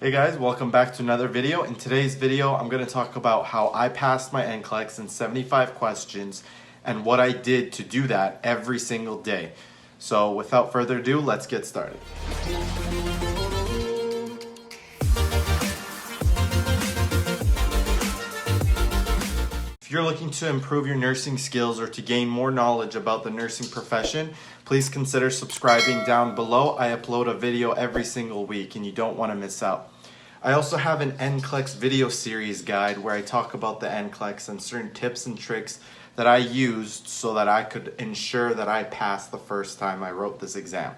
Hey guys, welcome back to another video. In today's video, I'm going to talk about how I passed my NCLEX in 75 questions and what I did to do that every single day. So without further ado, let's get started. If you're looking to improve your nursing skills or to gain more knowledge about the nursing profession, please consider subscribing down below. I upload a video every single week and you don't want to miss out. I also have an NCLEX video series guide where I talk about the NCLEX and certain tips and tricks that I used so that I could ensure that I passed the first time I wrote this exam.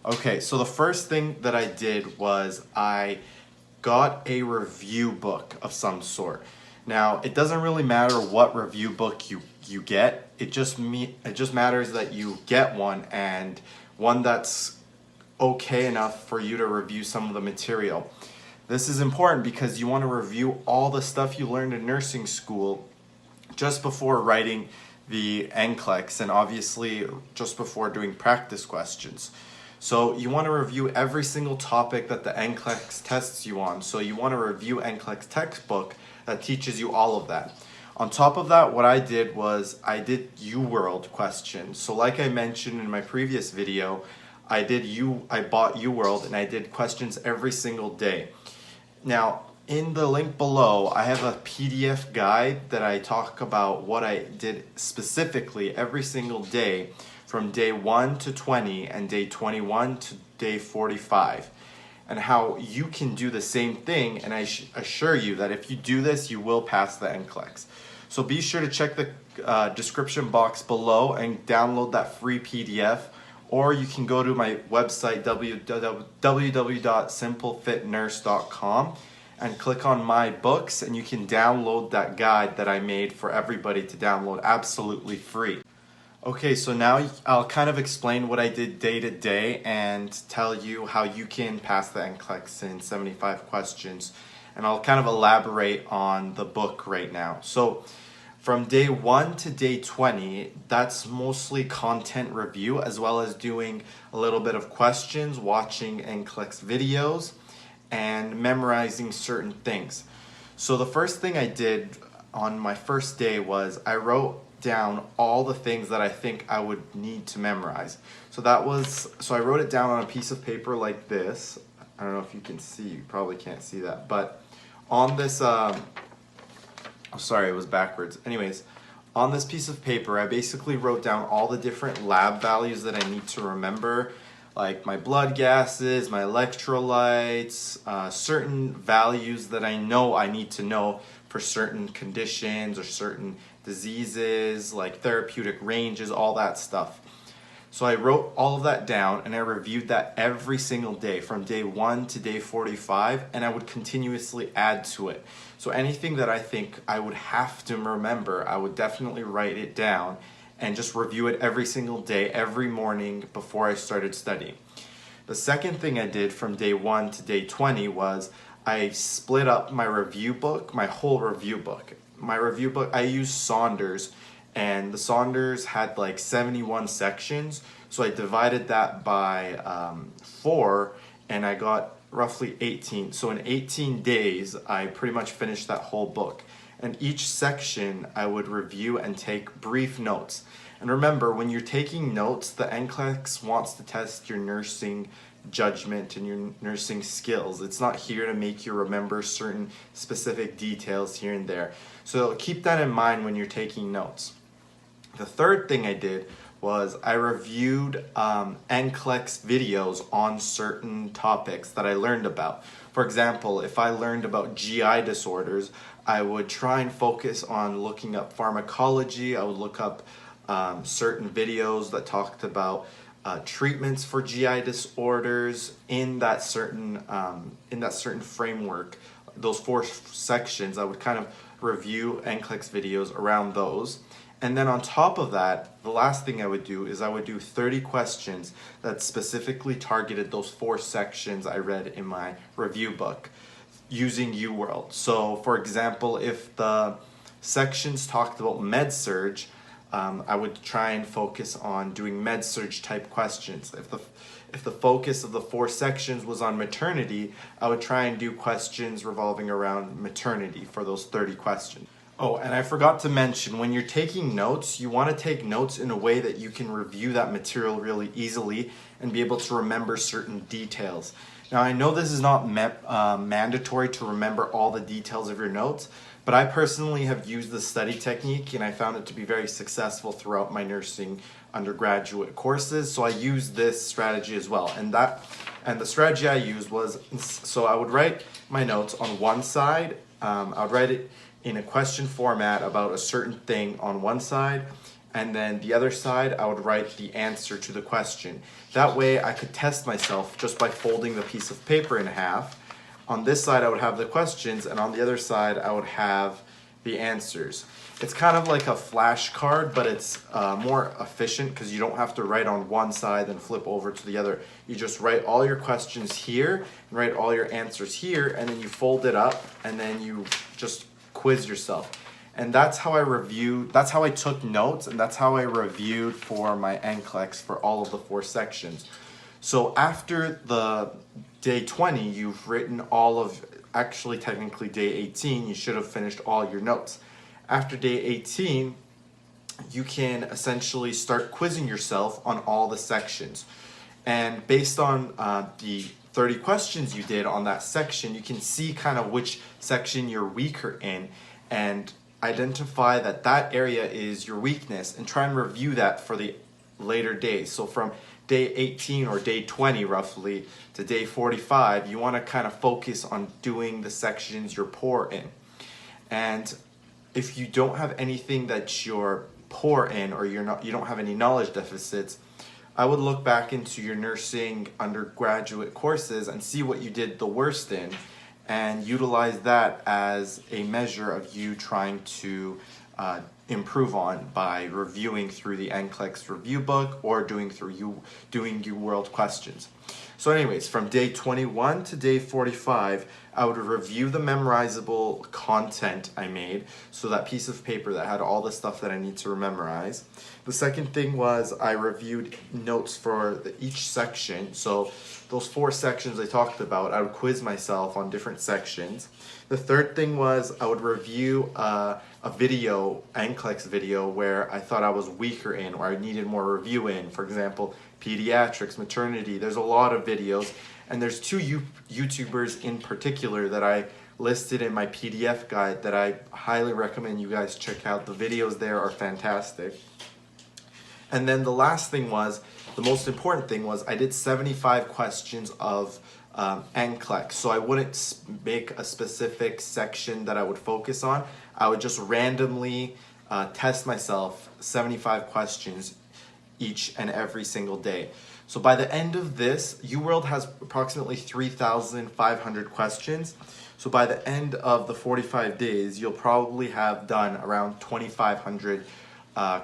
Okay, so the first thing that I did was I got a review book of some sort. Now, it doesn't really matter what review book you get. It just matters that you get one, and one that's okay enough for you to review some of the material. This is important because you want to review all the stuff you learned in nursing school just before writing the NCLEX, and obviously just before doing practice questions. So you want to review every single topic that the NCLEX tests you on. So you want to review NCLEX textbook that teaches you all of that. On top of that, what I did was I did uWORLD questions. So like I mentioned in my previous video, I bought uWORLD and I did questions every single day. Now, in the link below, I have a PDF guide that I talk about what I did specifically every single day from day 1 to 20 and day 21 to day 45, and how you can do the same thing, and I assure you that if you do this, you will pass the NCLEX. So be sure to check the description box below and download that free PDF, or you can go to my website www.simplefitnurse.com and click on my books, and you can download that guide that I made for everybody to download absolutely free. Okay, so now I'll kind of explain what I did day to day and tell you how you can pass the NCLEX in 75 questions, and I'll kind of elaborate on the book right now. So from day 1 to day 20, that's mostly content review, as well as doing a little bit of questions, watching NCLEX videos, and memorizing certain things. So the first thing I did on my first day was I wrote down all the things that I think I would need to memorize. So I wrote it down on a piece of paper like this. I don't know if you can see, you probably can't see that, but on this, sorry, it was backwards. Anyways, on this piece of paper, I basically wrote down all the different lab values that I need to remember, like my blood gases, my electrolytes, certain values that I know I need to know for certain conditions or certain diseases, like therapeutic ranges, all that stuff. So I wrote all of that down and I reviewed that every single day from day 1 to day 45, and I would continuously add to it. So anything that I think I would have to remember, I would definitely write it down and just review it every single day, every morning before I started studying. The second thing I did from day 1 to day 20 was I split up my review book, my whole review book. My review book, I used Saunders, and the Saunders had like 71 sections, so I divided that by 4, and I got roughly 18. So in 18 days, I pretty much finished that whole book. And each section, I would review and take brief notes. And remember, when you're taking notes, the NCLEX wants to test your nursing judgment and your nursing skills. It's not here to make you remember certain specific details here and there. So keep that in mind when you're taking notes. The third thing I did was I reviewed NCLEX videos on certain topics that I learned about. For example, if I learned about GI disorders, I would try and focus on looking up pharmacology. I would look up certain videos that talked about treatments for GI disorders in that certain framework. Those 4 sections, I would kind of review NCLEX videos around those. And then on top of that, the last thing I would do is I would do 30 questions that specifically targeted those 4 sections I read in my review book using uWORLD. So for example, if the sections talked about med-surg, I would try and focus on doing med-surg type questions. if the focus of the 4 sections was on maternity, I would try and do questions revolving around maternity for those 30 questions. Oh, and I forgot to mention, when you're taking notes, you want to take notes in a way that you can review that material really easily and be able to remember certain details. Now, I know this is not mandatory to remember all the details of your notes, but I personally have used the study technique and I found it to be very successful throughout my nursing undergraduate courses. So I used this strategy as well. And the strategy I used was, so I would write my notes on one side. I would write it in a question format about a certain thing on one side, and then the other side I would write the answer to the question. That way I could test myself just by folding the piece of paper in half. On this side I would have the questions, and on the other side I would have the answers. It's kind of like a flashcard, but it's more efficient because you don't have to write on one side and flip over to the other. You just write all your questions here and write all your answers here, and then you fold it up and then you just quiz yourself. And that's how I took notes, and that's how I reviewed for my NCLEX for all of the 4 sections. So after the day 20, you've written all of, actually technically day 18, you should have finished all your notes. After day 18, you can essentially start quizzing yourself on all the sections. And based on the 30 questions you did on that section, you can see kind of which section you're weaker in and identify that that area is your weakness and try and review that for the later days. So from day 18 or day 20 roughly to day 45, you want to kind of focus on doing the sections you're poor in. And if you don't have anything that you're poor in, or you don't have any knowledge deficits, I would look back into your nursing undergraduate courses and see what you did the worst in and utilize that as a measure of you trying to improve on by reviewing through the NCLEX review book or doing uWORLD questions. So anyways, from day 21 to day 45, I would review the memorizable content I made, so that piece of paper that had all the stuff that I need to memorize. The second thing was I reviewed notes for each section. So those 4 sections I talked about, I would quiz myself on different sections. The third thing was I would review a video, NCLEX video, where I thought I was weaker in or I needed more review in. For example, pediatrics, maternity. There's a lot of videos, and there's 2 YouTubers in particular that I listed in my PDF guide that I highly recommend you guys check out. The videos there are fantastic. And then the last thing was, the most important thing was, I did 75 questions of NCLEX. So I wouldn't make a specific section that I would focus on. I would just randomly test myself 75 questions each and every single day. So by the end of this, uWORLD has approximately 3,500 questions. So by the end of the 45 days, you'll probably have done around 2,500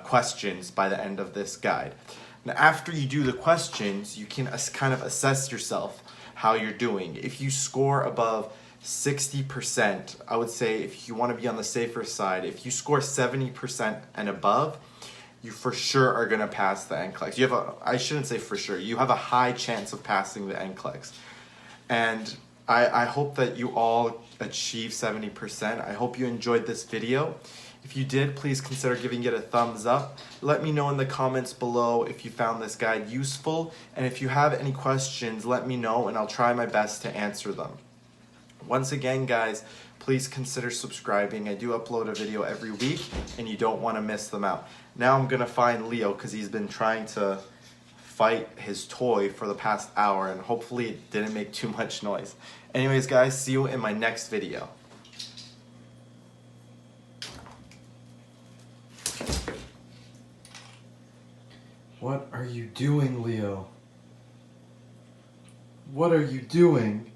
questions by the end of this guide. Now, after you do the questions, you can kind of assess yourself, how you're doing. If you score above 60%, I would say, if you want to be on the safer side, if you score 70% and above, you for sure are going to pass the NCLEX. I shouldn't say for sure, you have a high chance of passing the NCLEX. And I hope that you all achieve 70%. I hope you enjoyed this video. If you did, please consider giving it a thumbs up. Let me know in the comments below if you found this guide useful. And if you have any questions, let me know and I'll try my best to answer them. Once again, guys, please consider subscribing. I do upload a video every week and you don't want to miss them out. Now I'm going to find Leo because he's been trying to fight his toy for the past hour and hopefully it didn't make too much noise. Anyways, guys, see you in my next video. What are you doing, Leo? What are you doing?